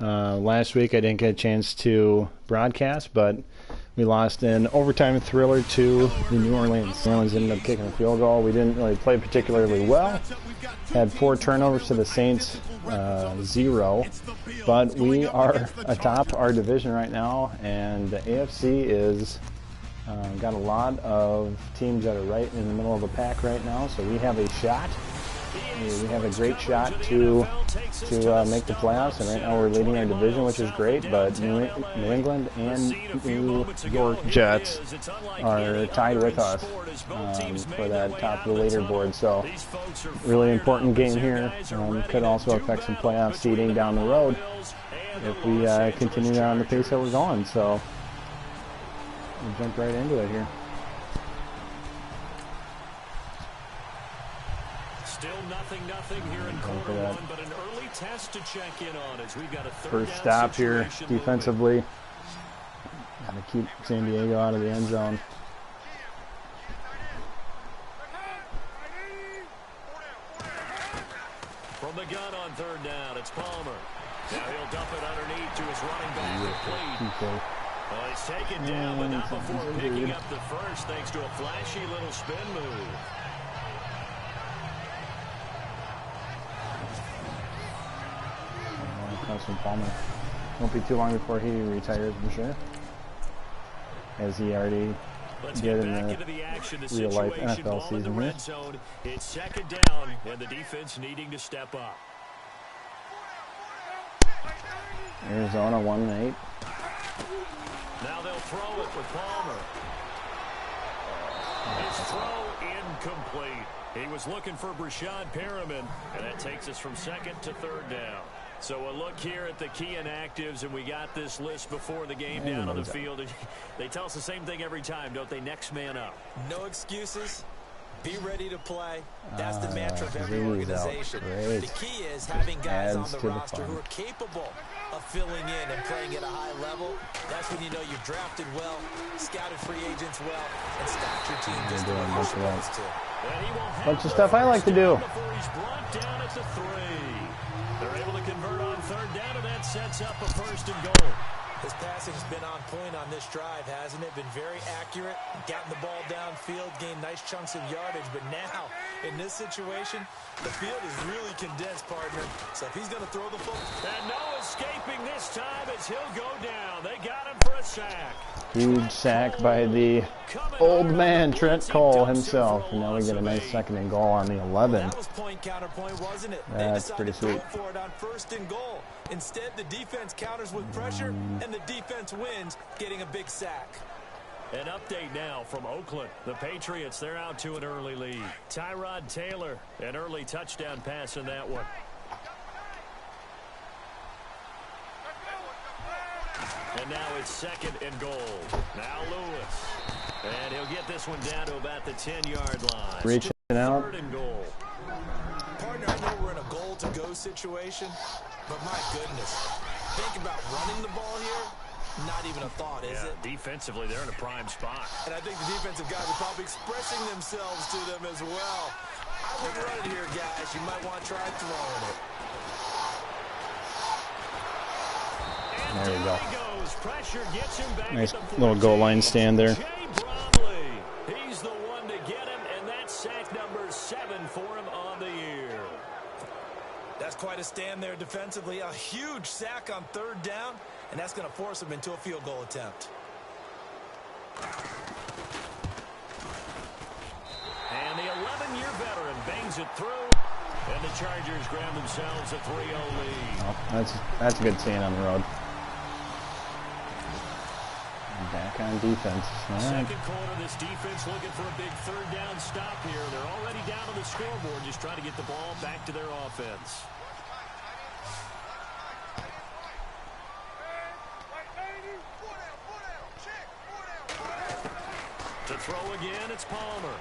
Last week I didn't get a chance to broadcast, but we lost an overtime thriller to the New Orleans. New Orleans ended up kicking a field goal. We didn't really play particularly well. Had 4 turnovers to the Saints, 0. But we are atop our division right now, and the AFC is got a lot of teams that are right in the middle of the pack right now. So we have a shot. We have a great shot to make the playoffs, and right now we're leading our division, which is great, but New England and New York Jets are tied with us for that top of the leaderboard. So really important game here. Could also affect some playoff seeding down the road if we continue on the pace that we're going. So we'll jump right into it here. Still nothing here in quarter one, but an early test to check in on as we've got a first stop here defensively. Got to keep San Diego out of the end zone. From the gun on third down, it's Palmer. Now he'll dump it underneath to his running back. Complete. Well, he's taken down, but not before picking up the first thanks to a flashy little spin move. From Palmer. Won't be too long before he retires for sure, as he already did in the real-life NFL season here. It's second down, and the defense needing to step up. Arizona 1-8. Now they'll throw it with Palmer. His throw incomplete. He was looking for Brashad Perriman, and that takes us from second to third down. So a look here at the key inactives, and we got this list before the game down on the field. They tell us the same thing every time, don't they? Next man up. No excuses. Be ready to play. That's the mantra of every organization. The key is having guys on the roster who are capable of filling in and playing at a high level. That's when you know you've drafted well, scouted free agents well, and stacked your team just the way you're supposed to. Bunch of stuff I like to do. Before he's brought down at the 3. They're able to convert on third down, and that sets up a first and goal. His passing's been on point on this drive, hasn't it? Been very accurate, gotten the ball downfield, gained nice chunks of yardage. But now, in this situation, the field is really condensed, partner. So if he's going to throw the football. And no escaping this time as he'll go down. They got him for a sack. Huge sack by the old man, Trent Cole himself. And now we get a nice second and goal on the 11. That was point counterpoint, wasn't it? That's pretty sweet. For it on first and goal. Instead, the defense counters with pressure, and the defense wins, getting a big sack. An update now from Oakland. The Patriots, they're out to an early lead. Tyrod Taylor, an early touchdown pass in that one. And now it's second and goal. Now Lewis. And he'll get this one down to about the 10-yard line. Reaching out. Third and goal. Partner, I know we're in a goal-to-go situation, but my goodness, think about running the ball here. Not even a thought, is it? Defensively, they're in a prime spot. And I think the defensive guys are probably expressing themselves to them as well. I wouldn't run it here, guys. You might want to try throwing it. And there we go. Pressure gets him back. Nice little goal line stand there. He's the one to get him, and that's sack number 7 for him on the year. That's quite a stand there defensively. A huge sack on third down, and that's going to force him into a field goal attempt. And the 11-year veteran bangs it through, and the Chargers grab themselves a 3-0 lead. Oh, that's a good stand on the road. Back on defense. All right. Second quarter, this defense looking for a big third down stop here. They're already down on the scoreboard, just trying to get the ball back to their offense. To throw again, it's Palmer.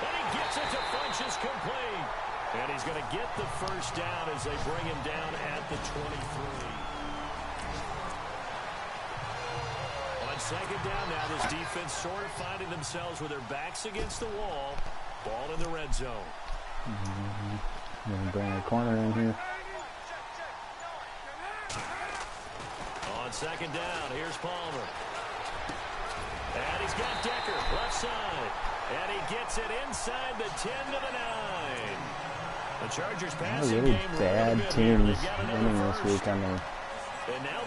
And he gets it to Funchess complete. And he's going to get the first down as they bring him down at the 23. Second down now, this defense sort of finding themselves with their backs against the wall. Ball in the red zone. Going to bring a corner in here. on second down, here's Palmer. And he's got Decker, left side. And he gets it inside the 10 to the 9. The Chargers passing really game bad teams winning this week on the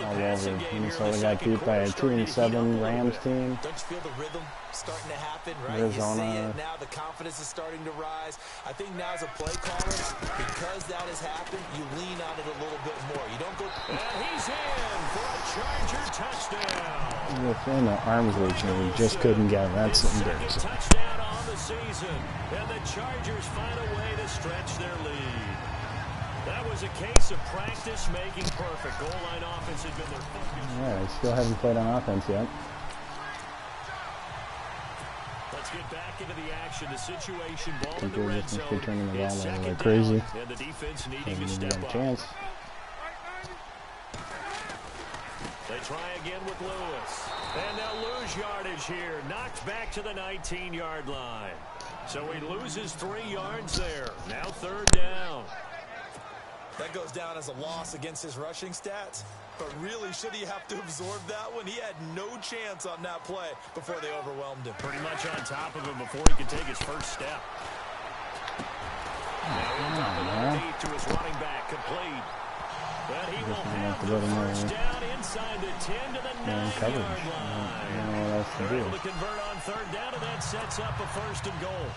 all over. Minnesota got beat by a 2-7 Rams team. Don't you feel the rhythm starting to happen, right? Arizona. You see it now, the confidence is starting to rise. I think now as a play caller, because that has happened, you lean on it a little bit more. You don't go... And he's in for a Charger touchdown. Within the arm's reach, and we just couldn't get him. That's embarrassing. Touchdown on the season, and the Chargers find a way to stretch their lead. That was a case of practice making perfect. Goal line offense had been their focus. Yeah, I still haven't played on offense yet. Let's get back into the action. The situation, ball in the red zone. Returning the ball It's like crazy. down, and the defense needing to Maybe step a up. chance. They try again with Lewis. And they'll lose yardage here. Knocked back to the 19-yard line. So he loses 3 yards there. Now third down. That goes down as a loss against his rushing stats. But really, should he have to absorb that one? He had no chance on that play before they overwhelmed him. Pretty much on top of him before he could take his first step. Now he'll to his running back, complete. But he will have the first down inside the 10 to the 9-yard line. They're able to convert on third down, and that sets up a first and goal.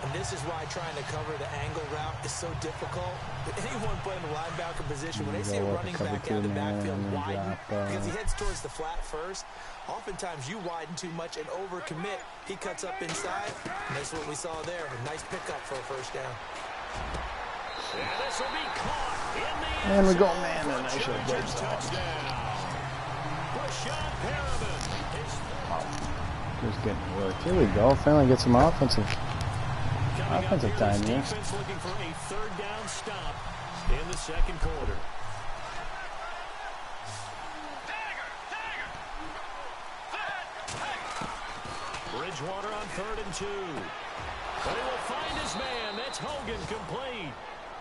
And this is why trying to cover the angle route is so difficult. But anyone playing the linebacker position, when they see a running back out of the backfield widen, because he heads towards the flat first, oftentimes you widen too much and overcommit. He cuts up inside, and that's what we saw there. A nice pickup for a first down. And this will be caught in the end. And we go, man, and I should have played touchdown. Brashad Perriman. Just getting worked. Here we go. Finally get some offensive time here. Defense looking for a third down stop in the second quarter. Bridgewater on 3rd and 2. But he will find his man. That's Hogan, complete.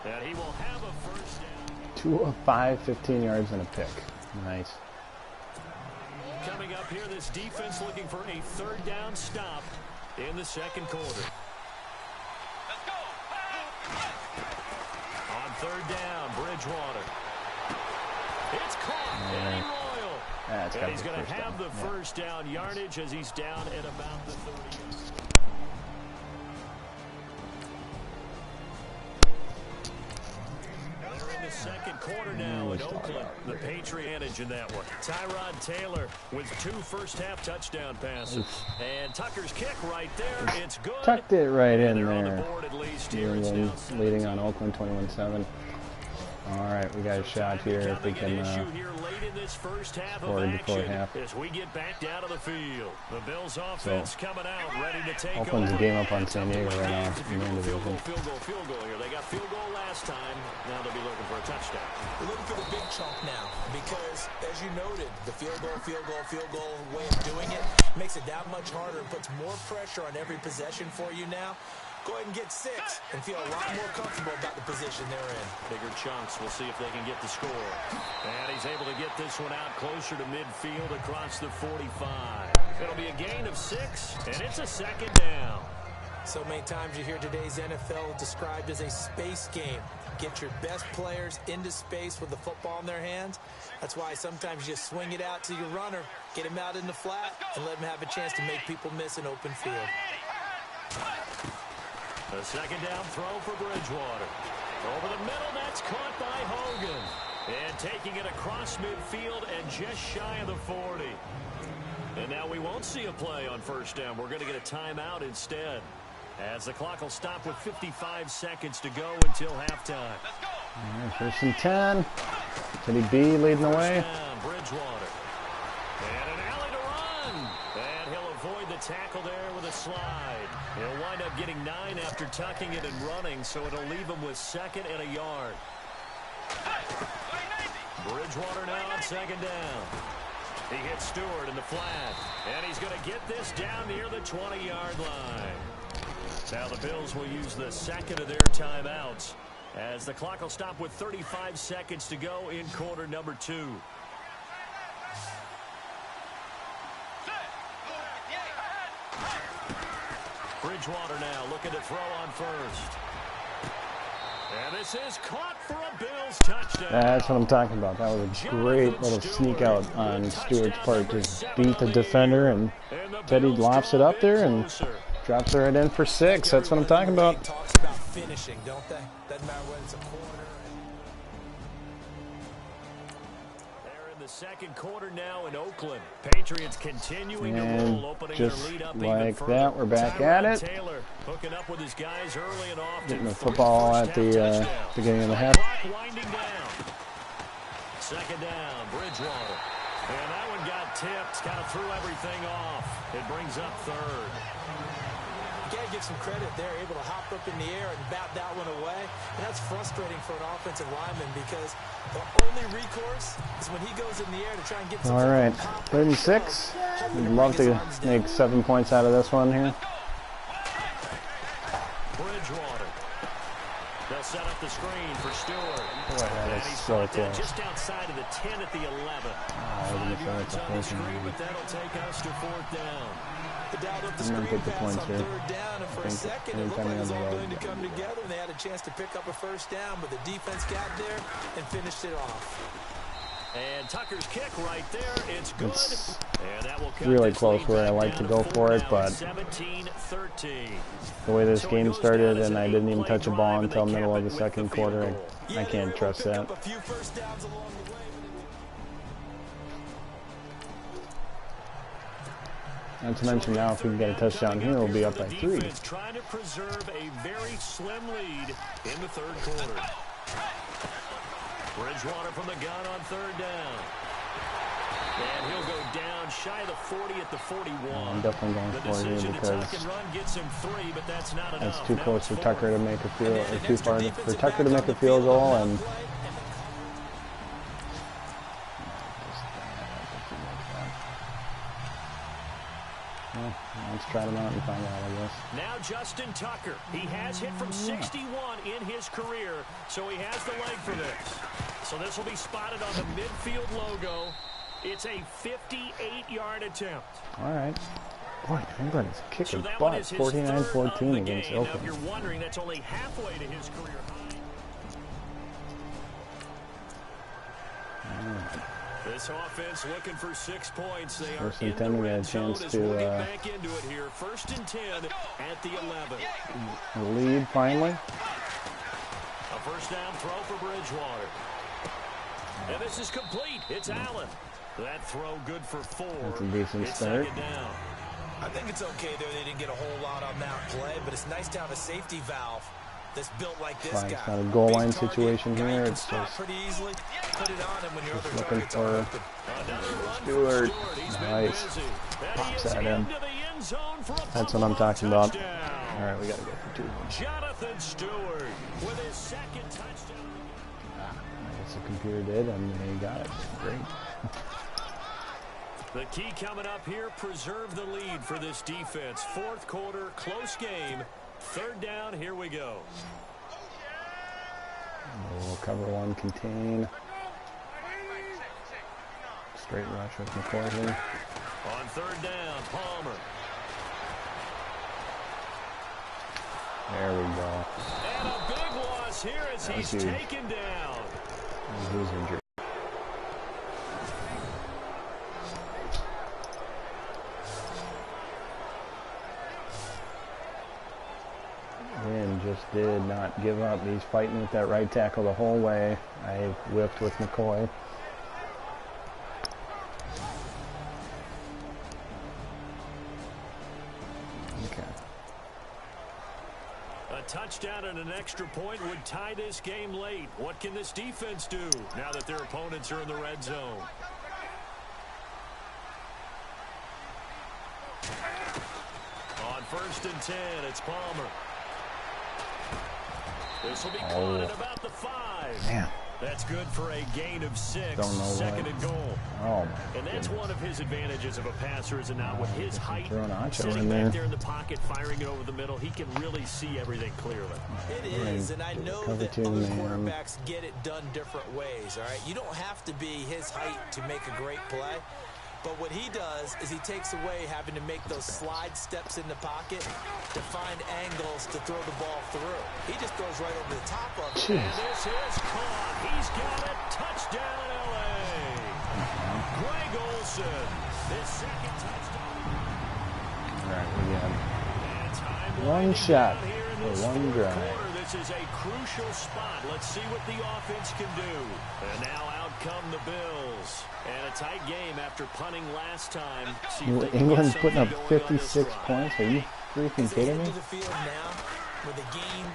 And he will have a first down. 2 of 5, 15 yards and a pick. Nice. Coming up here, this defense looking for a third down stop in the second quarter. On third down, Bridgewater. It's caught. Eddie Royal. And he's going to have the first down yardage as he's down at about the 30. They're in the second quarter now in Oakland. The Patriot advantage in that one. Tyrod Taylor with 2 first-half touchdown passes. And Tucker's kick right there. It's good. Tucked it right in there. On the board at least here. Leading on Oakland 21-7. All right, we got a shot here if we can score before half. As we get back down to the field, the Bills offense coming out, ready to take Oakland's a game up on San Diego right now. Field goal here. They got field goal last time. Now they'll be looking for a touchdown. We're looking for the big chunk now because, as you noted, the field goal way of doing it makes it that much harder and puts more pressure on every possession for you now. Go ahead and get 6 and feel a lot more comfortable about the position they're in. Bigger chunks. We'll see if they can get the score. And he's able to get this one out closer to midfield across the 45. It'll be a gain of 6, and it's a second down. So many times you hear today's NFL described as a space game. Get your best players into space with the football in their hands. That's why sometimes you swing it out to your runner, get him out in the flat, and let him have a chance to make people miss an open field. A second down throw for Bridgewater. Over the middle, that's caught by Hogan. And taking it across midfield and just shy of the 40. And now we won't see a play on first down. We're going to get a timeout instead, as the clock will stop with 55 seconds to go until halftime. All right, first and 10. Teddy B leading the way. Bridgewater. And an alley to run. And he'll avoid the tackle there with a slide. He'll wind up getting 9 after tucking it and running, so it'll leave him with 2nd and a yard. Bridgewater now on 2nd down. He hits Stewart in the flat, and he's going to get this down near the 20-yard line. Now the Bills will use the 2nd of their timeouts, as the clock will stop with 35 seconds to go in quarter number 2. Bridgewater now looking to throw on first. And this is caught for a Bills touchdown. That's what I'm talking about. That was a great little sneak out on Stewart's part. Just beat the defender, and Teddy lofts it up there and drops it right in for 6. That's what I'm talking about. Talks about finishing, don't they? Doesn't matter whether it's a corner. They're in the second quarter now in Oakland. Patriots continuing to roll, opening their lead up even further. That, we're back at it. Taylor hooking up with his guys early and often. Getting the football at the beginning of the half. Winding down. Second down, Bridgewater. And that one got tipped, kind of threw everything off. It brings up third. You got to give some credit there, able to hop up in the air and bat that one away. And that's frustrating for an offensive lineman because the only recourse is when he goes in the air to try and get some. All right, 3rd and 6. We'd love to make 7 points out of this one here. Bridgewater. They'll set up the screen for Stewart. Boy, that is so close. Just outside of the 10 at the 11. 5 yards on the screen, but that'll take us to 4th down. I'm going to take the points here. Down, and for a second, it looked like it was all going to come together, and they had a chance to pick up a first down, but the defense got there and finished it off. And Tucker's kick right there, it's good. It's and that will really close where I like to go for it, but 17-13. the way this game started and I didn't even touch a ball until middle of the second quarter, I can't trust that. Not to mention now, if we can get a touchdown here, we'll be up by 3. Trying to preserve a very slim lead in the third quarter. Bridgewater from the gun on 3rd down. And he'll go down shy of the 40 at the 41. I'm definitely going for it here because gets him 3, but that's not enough. It's too close for Tucker to make a field, or too far for Tucker to make a field goal, and let's try them out and find out, I guess. Now Justin Tucker. He has hit from 61 in his career, so he has the leg for this. So this will be spotted on the midfield logo. It's a 58-yard attempt. All right. Boy, England is kicking butt. 49-14 against Oakland. Now, if you're wondering, that's only halfway to his career high. This offense looking for 6 points. They are in the red zone as we'll get back into it here. 1st and 10 at the 11. Lead finally. A first down throw for Bridgewater. And this is complete. It's Allen. That throw good for 4. That's a decent start. I think it's okay there. They didn't get a whole lot on that play, but it's nice to have a safety valve that's built like this guy. It's not a goal line situation here. It's just pretty easily. Put it on him when your other looking for Stewart. Nice. Pops that in. That's what I'm talking about. All right, we got to go for 2. Jonathan Stewart with his 2nd touchdown. I guess the computer did, and they got it. Great. The key coming up here, preserve the lead for this defense. 4th quarter, close game. 3rd down, here we go. We'll cover 1, contain. Straight rush with McCoy. On 3rd down, Palmer. There we go. And a big loss here as he's taken down. And he's injured. Just did not give up. He's fighting with that right tackle the whole way. I whipped with McCoy. Okay. A touchdown and an extra point would tie this game late. What can this defense do now that their opponents are in the red zone? On 1st and 10, it's Palmer. This will be caught at about the 5. Man. That's good for a gain of 6. Don't know 2nd and goal. Oh, and that's one of his advantages of a passer, is it not? With his height, sitting back there in the pocket, firing it over the middle, he can really see everything clearly. It is, and I know that other quarterbacks get it done different ways, all right? You don't have to be his height to make a great play. But what he does is he takes away having to make those slide steps in the pocket to find angles to throw the ball through. He just throws right over the top of it. And this is caught. He's got it. Touchdown, L.A. Greg Olsen, his second touchdown. All right, we got one shot for one drive. This is a crucial spot. Let's see what the offense can do. And now out come the Bills. And a tight game after punting last time. New England's putting up 56 points. Are you freaking kidding me? The field now, with the game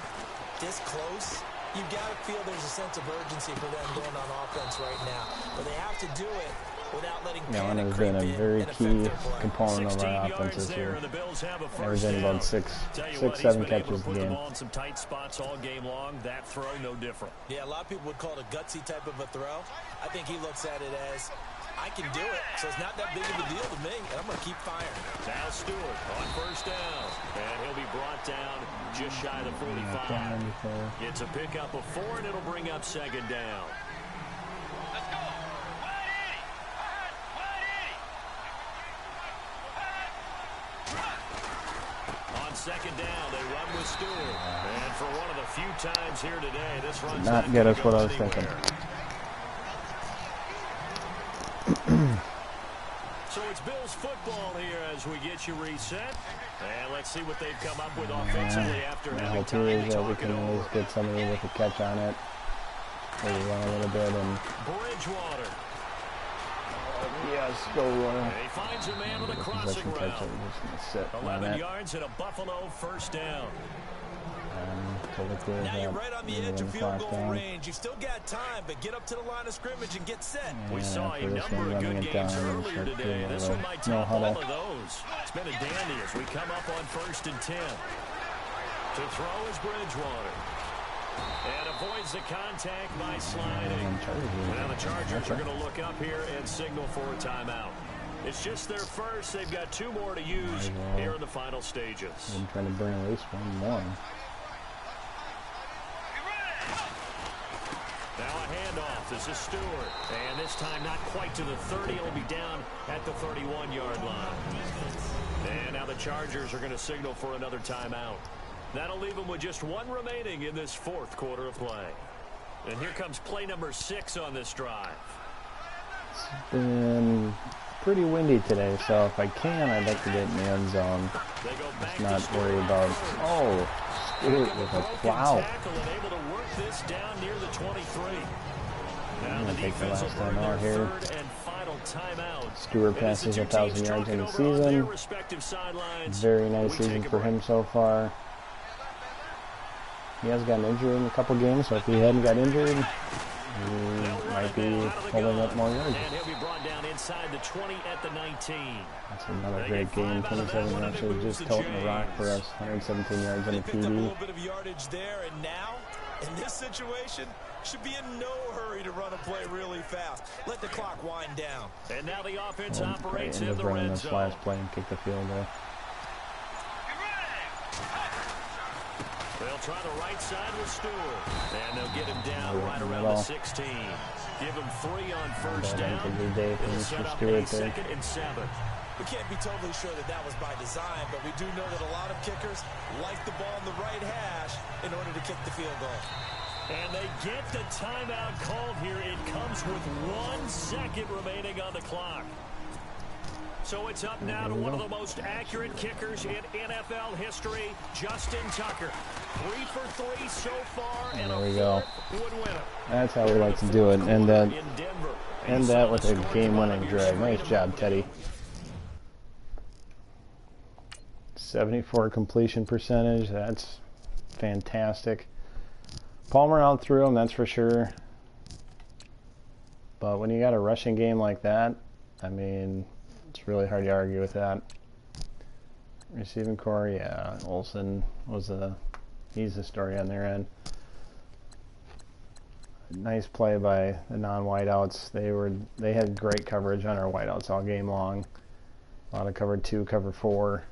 this close, you've got to feel there's a sense of urgency for them going on offense right now. But they have to do it without letting panic creep in. That has been a very key component of our offense this year. Averaging about 6-7 catches a game. In some tight spots all game long. That throw no different. Yeah, a lot of people would call it a gutsy type of a throw. I think he looks at it as, I can do it, so it's not that big of a deal to me, and I'm going to keep firing. Now Stewart on first down, and he'll be brought down just shy of the 45. It's a pickup of 4, and it'll bring up second down. Second down, they run with Stewart. And for one of the few times here today, this run's not get us what I was thinking. So it's Bills football here as we get you reset. And let's see what they've come up with offensively after having time to talk it over. We can get somebody with a catch on it. Maybe run a little bit and Bridgewater. Yes, go and he finds a man with a crossing route. 11 yards and a Buffalo first down. Now you're right on the edge of field goal range. You've still got time, but get up to the line of scrimmage and get set. We saw a number of good games earlier today. This one might top all of those. It's been a dandy as we come up on 1st and 10. To throw is Bridgewater. And avoids the contact by sliding. Now the Chargers are going to look up here and signal for a timeout. It's just their first. They've got 2 more to use here in the final stages. I'm trying to bring at least one more. Now a handoff. This is Stewart. And this time not quite to the 30. It'll be down at the 31-yard line. And now the Chargers are going to signal for another timeout. That'll leave them with just 1 remaining in this 4th quarter of play. And here comes play number 6 on this drive. It's been pretty windy today, so if I can, I'd like to get in the end zone. Just not worry about, Stewart with a plow. Able to work this down near the 23. I'm going to take the last time out here. Stewart passes 1,000 yards in the season. Very nice season for him so far. He has gotten injured in a couple games, so if he hadn't got injured, he might be holding up more yards. And he'll be brought down inside the 20 at the 19. That's another great game. 27 rushes, just toting the rock for us. 117 yards and a TD. A little bit TD. of yardage there, and now, in this situation, should be in no hurry to run a play really fast. Let the clock wind down. And now the offense operates in the running red this zone. last play and kick the field goal. They'll try the right side with Stewart. And they'll get him down right around the 16. Give him 3 on first down. It'll set up a 2nd and 7. We can't be totally sure that that was by design, but we do know that a lot of kickers like the ball in the right hash in order to kick the field goal. And they get the timeout called here. It comes with 1 second remaining on the clock. So it's up now to one of the most accurate kickers in NFL history, Justin Tucker. 3 for 3 so far, and there we go. Would win it. That's how we like to do it. And that with a game-winning drag. Nice job, Teddy. 74 completion percentage. That's fantastic. Palmer out through him, that's for sure. But when you got a rushing game like that, I mean, it's really hard to argue with that. Receiving core, yeah, Olsen was he's the story on their end. Nice play by the non-wideouts. They had great coverage on our wideouts all game long. A lot of cover 2, cover 4.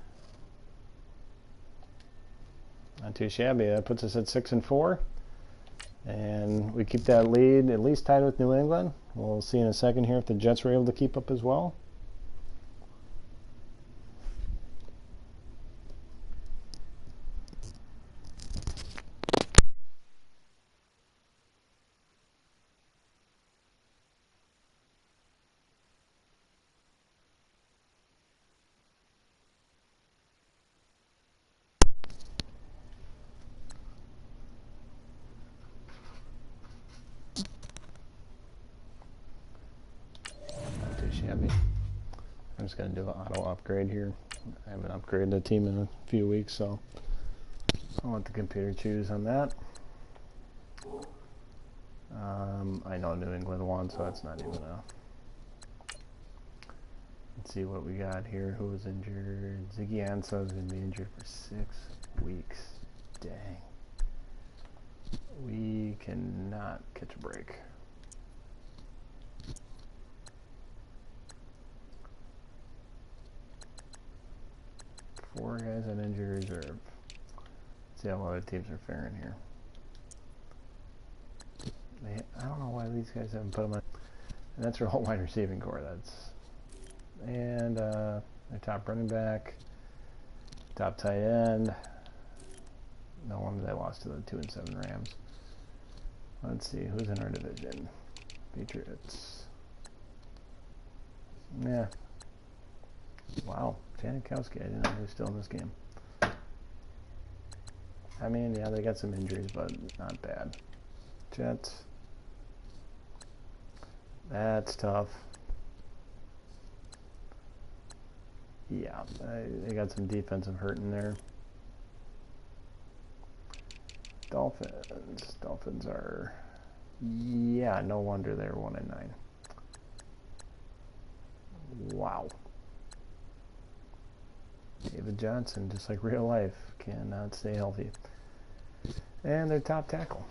Not too shabby. That puts us at 6-4. And we keep that lead at least tied with New England. We'll see in a second here if the Jets were able to keep up as well. just going to do an auto upgrade here. I haven't upgraded the team in a few weeks, so I'll let the computer choose on that. I know New England won, so that's not even a... Let's see what we got here. Who was injured? Ziggy Ansah is going to be injured for 6 weeks. Dang. We cannot catch a break. Four guys on injury reserve. Let's see how other teams are faring here. I don't know why these guys haven't put them on. And that's their whole wide receiving core. And their top running back, top tight end. No wonder they lost to the 2-7 Rams. Let's see who's in our division. Patriots. Yeah. Wow, Janikowski. I didn't know he was still in this game. I mean, yeah, they got some injuries, but not bad. Jets. That's tough. Yeah, they got some defensive hurt in there. Dolphins. Dolphins are... Yeah, no wonder they're 1-9. Wow. David Johnson, just like real life, cannot stay healthy. And their top tackle.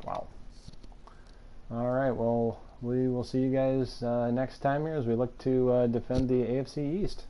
Wow. All right, well, we will see you guys next time here as we look to defend the AFC East.